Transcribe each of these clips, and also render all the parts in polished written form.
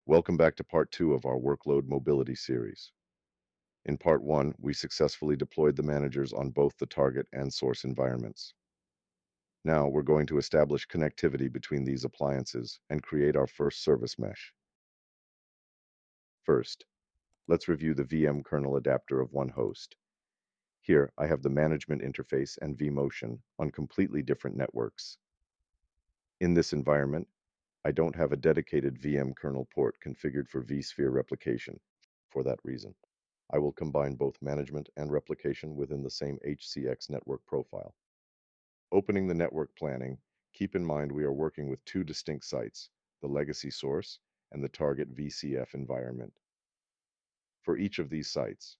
Welcome back to part 2 of our Workload Mobility series. In part 1, we successfully deployed the managers on both the target and source environments. Now we're going to establish connectivity between these appliances and create our first service mesh. First, let's review the VM kernel adapter of one host. Here, I have the management interface and vMotion on completely different networks. In this environment, I don't have a dedicated VM kernel port configured for vSphere replication. For that reason, I will combine both management and replication within the same HCX network profile. Opening the network planning, keep in mind we are working with two distinct sites, the legacy source and the target VCF environment. For each of these sites,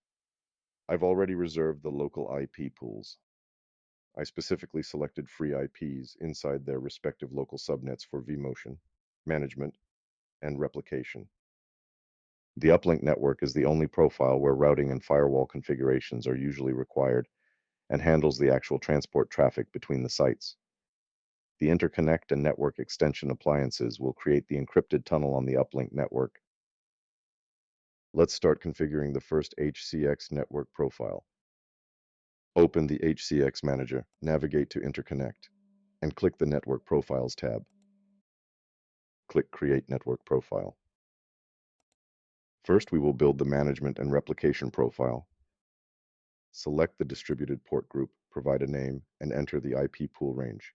I've already reserved the local IP pools. I specifically selected free IPs inside their respective local subnets for vMotion, management, and replication. The uplink network is the only profile where routing and firewall configurations are usually required and handles the actual transport traffic between the sites. The interconnect and network extension appliances will create the encrypted tunnel on the uplink network. Let's start configuring the first HCX network profile. Open the HCX Manager, navigate to Interconnect, and click the Network Profiles tab. Click Create Network Profile. First, we will build the management and replication profile. Select the distributed port group, provide a name, and enter the IP pool range.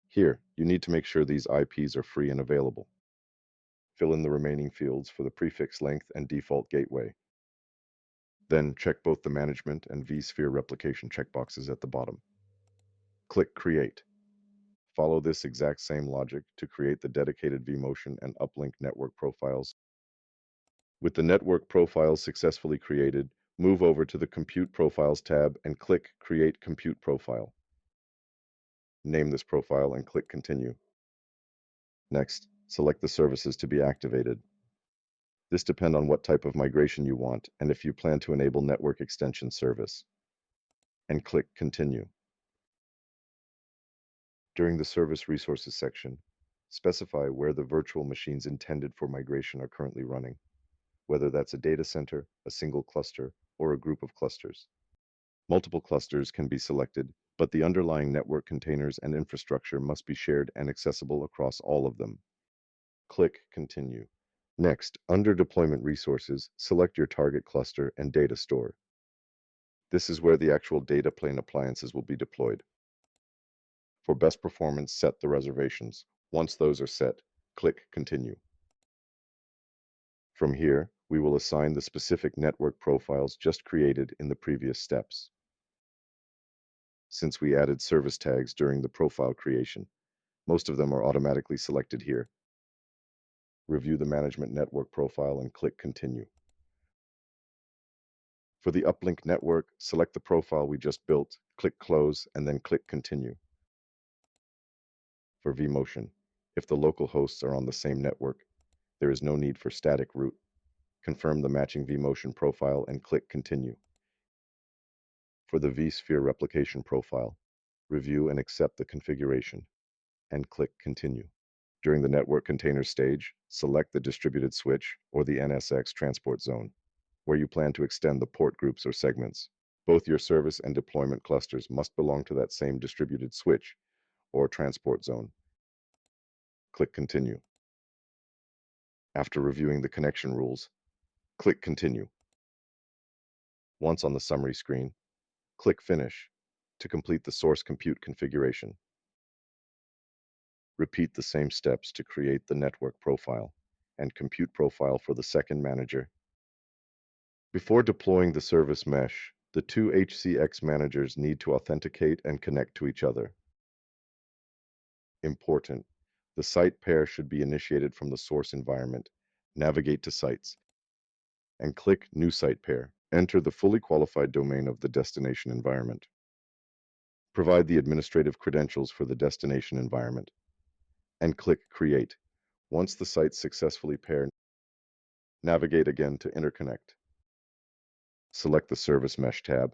Here, you need to make sure these IPs are free and available. Fill in the remaining fields for the prefix length and default gateway. Then check both the management and vSphere replication checkboxes at the bottom. Click Create. Follow this exact same logic to create the dedicated vMotion and uplink network profiles. With the network profiles successfully created, move over to the Compute Profiles tab and click Create Compute Profile. Name this profile and click Continue. Next, select the services to be activated. This depends on what type of migration you want and if you plan to enable network extension service. And click Continue. During the Service Resources section, specify where the virtual machines intended for migration are currently running, whether that's a data center, a single cluster, or a group of clusters. Multiple clusters can be selected, but the underlying network containers and infrastructure must be shared and accessible across all of them. Click Continue. Next, under Deployment Resources, select your target cluster and data store. This is where the actual data plane appliances will be deployed. For best performance, set the reservations. Once those are set, click Continue. From here, we will assign the specific network profiles just created in the previous steps. Since we added service tags during the profile creation, most of them are automatically selected here. Review the management network profile and click Continue. For the uplink network, select the profile we just built, click Close, and then click Continue. For vMotion, if the local hosts are on the same network, there is no need for static root. Confirm the matching vMotion profile and click Continue. For the vSphere replication profile, review and accept the configuration, and click Continue. During the network container stage, select the distributed switch or the NSX transport zone, where you plan to extend the port groups or segments. Both your service and deployment clusters must belong to that same distributed switch or transport zone. Click Continue. After reviewing the connection rules, click Continue. Once on the summary screen, click Finish to complete the source compute configuration. Repeat the same steps to create the network profile and compute profile for the second manager. Before deploying the service mesh, the two HCX managers need to authenticate and connect to each other. Important: the site pair should be initiated from the source environment. Navigate to Sites and click New Site Pair. Enter the fully qualified domain of the destination environment. Provide the administrative credentials for the destination environment and click Create. Once the sites successfully pair, navigate again to Interconnect. Select the Service Mesh tab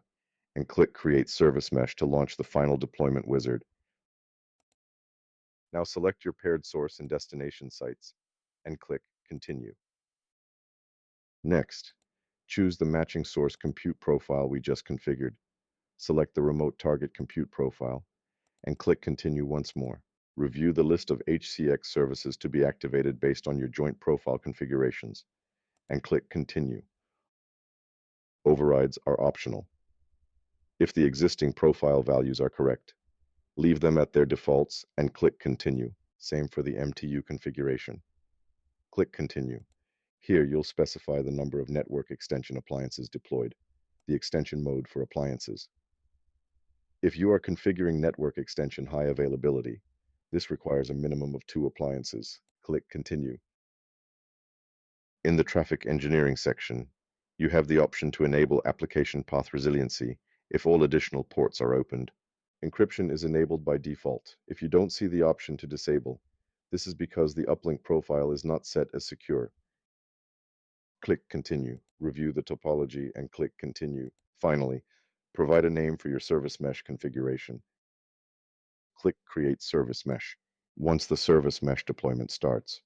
and click Create Service Mesh to launch the final deployment wizard. Now select your paired source and destination sites and click Continue. Next, choose the matching source compute profile we just configured. Select the remote target compute profile and click Continue once more. Review the list of HCX services to be activated based on your joint profile configurations and click Continue. Overrides are optional. If the existing profile values are correct, leave them at their defaults and click Continue. Same for the MTU configuration. Click Continue. Here you'll specify the number of network extension appliances deployed, the extension mode for appliances. If you are configuring network extension high availability, this requires a minimum of 2 appliances. Click Continue. In the traffic engineering section, you have the option to enable application path resiliency if all additional ports are opened. Encryption is enabled by default. If you don't see the option to disable, this is because the uplink profile is not set as secure. Click Continue. Review the topology and click Continue. Finally, provide a name for your service mesh configuration. Click Create Service Mesh. Once the service mesh deployment starts,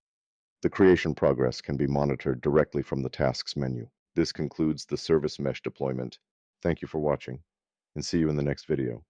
the creation progress can be monitored directly from the Tasks menu. This concludes the service mesh deployment. Thank you for watching, and see you in the next video.